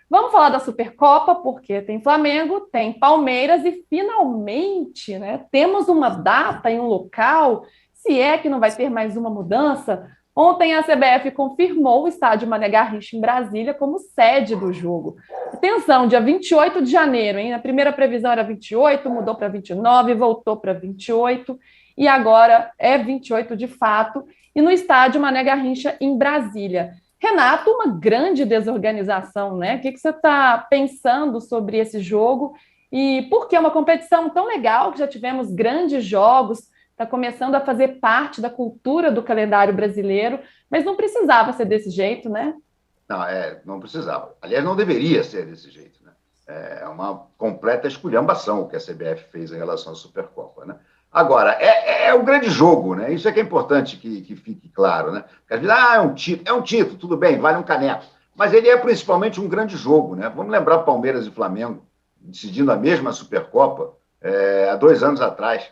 Vamos falar da Supercopa, porque tem Flamengo, tem Palmeiras e finalmente, né, temos uma data e um local, se é que não vai ter mais uma mudança. Ontem a CBF confirmou o estádio Mané Garrincha em Brasília como sede do jogo. Atenção, dia 28 de janeiro, hein? A primeira previsão era 28, mudou para 29, voltou para 28 e agora é 28 de fato, e no estádio Mané Garrincha em Brasília. Renato, uma grande desorganização, né? O que você está pensando sobre esse jogo? E por que é uma competição tão legal, que já tivemos grandes jogos, está começando a fazer parte da cultura do calendário brasileiro, mas não precisava ser desse jeito, né? Não, não precisava. Aliás, não deveria ser desse jeito, né? É uma completa esculhambação o que a CBF fez em relação à Supercopa, né? Agora, é um grande jogo, né? Isso é que é importante que fique claro, né? Porque às vezes, é um título, tudo bem, vale um caneco. Mas ele é principalmente um grande jogo, né? Vamos lembrar Palmeiras e Flamengo decidindo a mesma Supercopa há 2 anos atrás.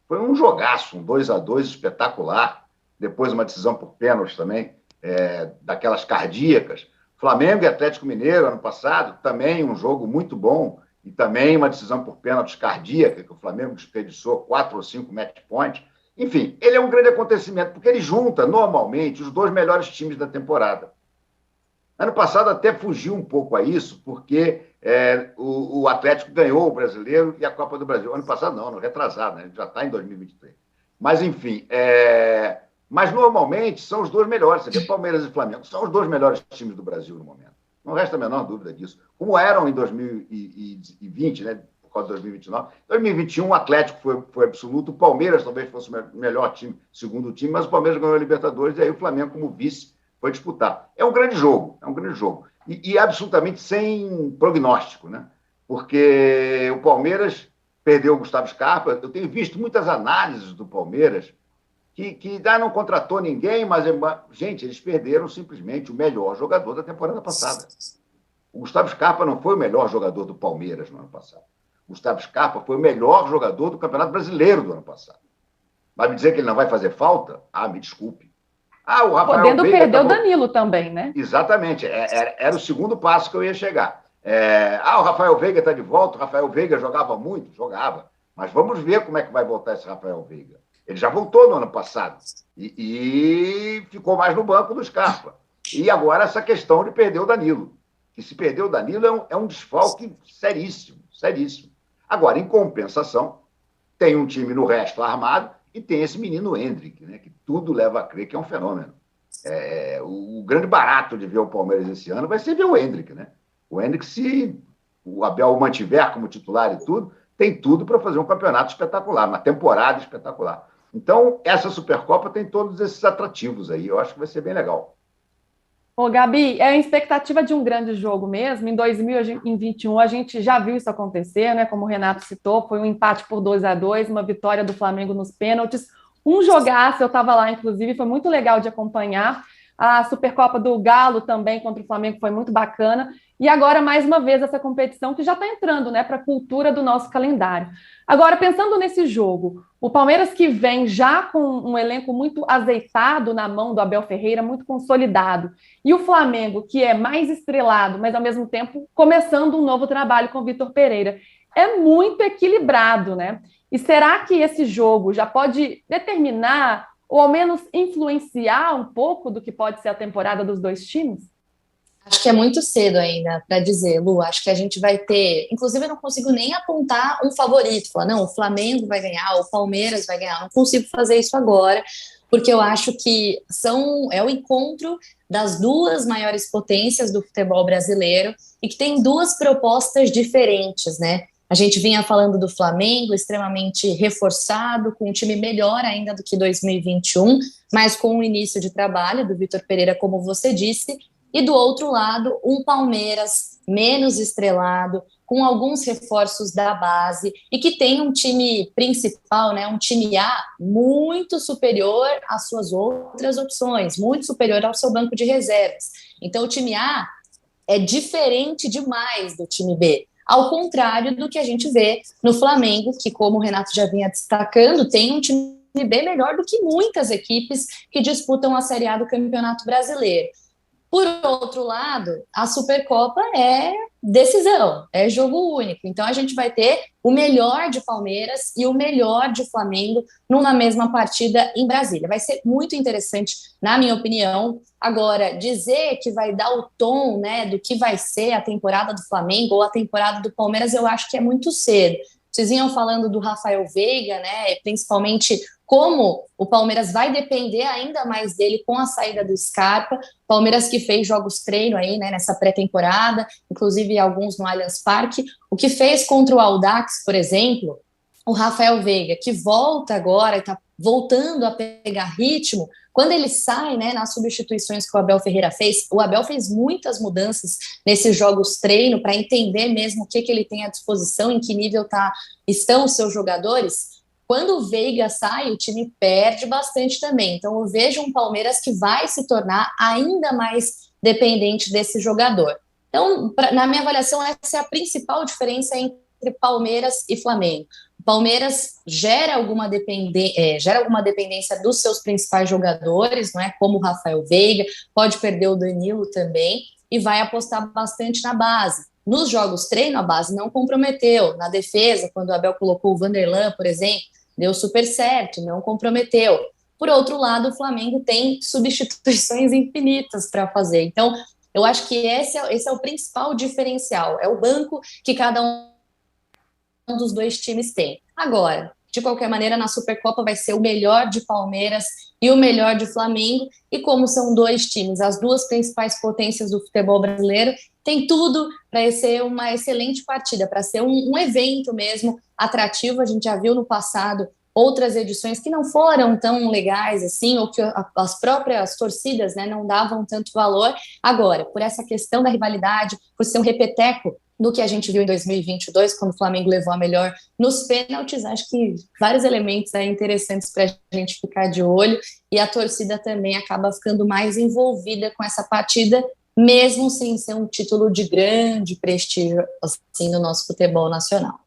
Foi um jogaço, um 2-2 espetacular. Depois uma decisão por pênalti também, daquelas cardíacas. Flamengo e Atlético Mineiro, ano passado, também um jogo muito bom, e também uma decisão por pênaltis cardíaca, que o Flamengo desperdiçou 4 ou 5 match points. Enfim, ele é um grande acontecimento, porque ele junta, normalmente, os dois melhores times da temporada. Ano passado até fugiu um pouco a isso, porque o Atlético ganhou o Brasileiro e a Copa do Brasil. Ano passado não, ano retrasado, né? Já está em 2023. Mas, enfim, mas normalmente são os dois melhores. Você vê, Palmeiras e Flamengo são os dois melhores times do Brasil no momento. Não resta a menor dúvida disso. Como eram em 2020, né? Por causa de 2029. Em 2021, o Atlético foi absoluto. O Palmeiras talvez fosse o melhor time, segundo time, mas o Palmeiras ganhou a Libertadores e aí o Flamengo, como vice, foi disputar. É um grande jogo, é um grande jogo. E absolutamente sem prognóstico, né? Porque o Palmeiras perdeu o Gustavo Scarpa. Eu tenho visto muitas análises do Palmeiras que não contratou ninguém, mas, gente, eles perderam simplesmente o melhor jogador da temporada passada. O Gustavo Scarpa não foi o melhor jogador do Palmeiras no ano passado. O Gustavo Scarpa foi o melhor jogador do Campeonato Brasileiro do ano passado. Vai me dizer que ele não vai fazer falta? Me desculpe. O Rafael Podendo Veiga perder o Danilo também, né? Exatamente, era o segundo passo que eu ia chegar. O Rafael Veiga está de volta, o Rafael Veiga jogava muito? Jogava. Mas vamos ver como é que vai voltar esse Rafael Veiga. Ele já voltou no ano passado e ficou mais no banco do Scarpa. E agora essa questão de perder o Danilo. Que se perder o Danilo é um desfalque seríssimo, seríssimo. Agora, em compensação, tem um time no resto armado e tem esse menino Endrick, né, que tudo leva a crer que é um fenômeno. O grande barato de ver o Palmeiras esse ano vai ser ver o Endrick, né? O Endrick, se o Abel o mantiver como titular e tudo, tem tudo para fazer um campeonato espetacular, uma temporada espetacular. Então, essa Supercopa tem todos esses atrativos aí. Eu acho que vai ser bem legal. Ô, Gabi, é a expectativa de um grande jogo mesmo. Em 2021, a gente já viu isso acontecer, né? Como o Renato citou, foi um empate por 2-2, uma vitória do Flamengo nos pênaltis. Um jogaço, eu estava lá, inclusive, foi muito legal de acompanhar. A Supercopa do Galo também contra o Flamengo foi muito bacana. E agora, mais uma vez, essa competição que já está entrando, né, para a cultura do nosso calendário. Agora, pensando nesse jogo, o Palmeiras que vem já com um elenco muito azeitado na mão do Abel Ferreira, muito consolidado, e o Flamengo, que é mais estrelado, mas ao mesmo tempo começando um novo trabalho com o Vitor Pereira, é muito equilibrado, né? E será que esse jogo já pode determinar ou ao menos influenciar um pouco do que pode ser a temporada dos dois times? Acho que é muito cedo ainda para dizer, Lu. Acho que a gente vai ter. Inclusive, eu não consigo nem apontar um favorito. Falar, não, o Flamengo vai ganhar, o Palmeiras vai ganhar. Não consigo fazer isso agora, porque eu acho que é o encontro das duas maiores potências do futebol brasileiro e que tem duas propostas diferentes, né? A gente vinha falando do Flamengo, extremamente reforçado, com um time melhor ainda do que 2021, mas com o início de trabalho do Vitor Pereira, como você disse. E do outro lado, um Palmeiras menos estrelado, com alguns reforços da base e que tem um time principal, né, um time A muito superior às suas outras opções, muito superior ao seu banco de reservas. Então o time A é diferente demais do time B, ao contrário do que a gente vê no Flamengo, que, como o Renato já vinha destacando, tem um time B melhor do que muitas equipes que disputam a Série A do Campeonato Brasileiro. Por outro lado, a Supercopa é decisão, é jogo único. Então a gente vai ter o melhor de Palmeiras e o melhor de Flamengo numa mesma partida em Brasília. Vai ser muito interessante, na minha opinião. Agora, dizer que vai dar o tom, né, do que vai ser a temporada do Flamengo ou a temporada do Palmeiras, eu acho que é muito cedo. Vocês iam falando do Rafael Veiga, né, principalmente como o Palmeiras vai depender ainda mais dele com a saída do Scarpa. Palmeiras que fez jogos treino aí, né, nessa pré-temporada, inclusive alguns no Allianz Parque. O que fez contra o Audax, por exemplo, o Rafael Veiga, que volta agora e está voltando a pegar ritmo, quando ele sai, né, nas substituições que o Abel Ferreira fez, o Abel fez muitas mudanças nesses jogos treino para entender mesmo o que ele tem à disposição, em que nível estão os seus jogadores. Quando o Veiga sai, o time perde bastante também. Então, eu vejo um Palmeiras que vai se tornar ainda mais dependente desse jogador. Então, na minha avaliação, essa é a principal diferença entre Palmeiras e Flamengo. O Palmeiras gera alguma dependência dos seus principais jogadores, não é? Como o Rafael Veiga, pode perder o Danilo também, e vai apostar bastante na base. Nos jogos treino, a base não comprometeu. Na defesa, quando o Abel colocou o Vanderlan, por exemplo, deu super certo, não comprometeu. Por outro lado, o Flamengo tem substituições infinitas para fazer. Então, eu acho que esse é o principal diferencial. É o banco que cada um dos dois times tem. Agora, de qualquer maneira, na Supercopa vai ser o melhor de Palmeiras e o melhor de Flamengo. E como são dois times, as duas principais potências do futebol brasileiro, tem tudo para ser uma excelente partida, para ser um evento mesmo atrativo. A gente já viu no passado outras edições que não foram tão legais assim, ou que as próprias torcidas, né, não davam tanto valor. Agora, por essa questão da rivalidade, por ser um repeteco do que a gente viu em 2022, quando o Flamengo levou a melhor nos pênaltis, acho que vários elementos interessantes para a gente ficar de olho, e a torcida também acaba ficando mais envolvida com essa partida, mesmo sem ser um título de grande prestígio assim, no nosso futebol nacional.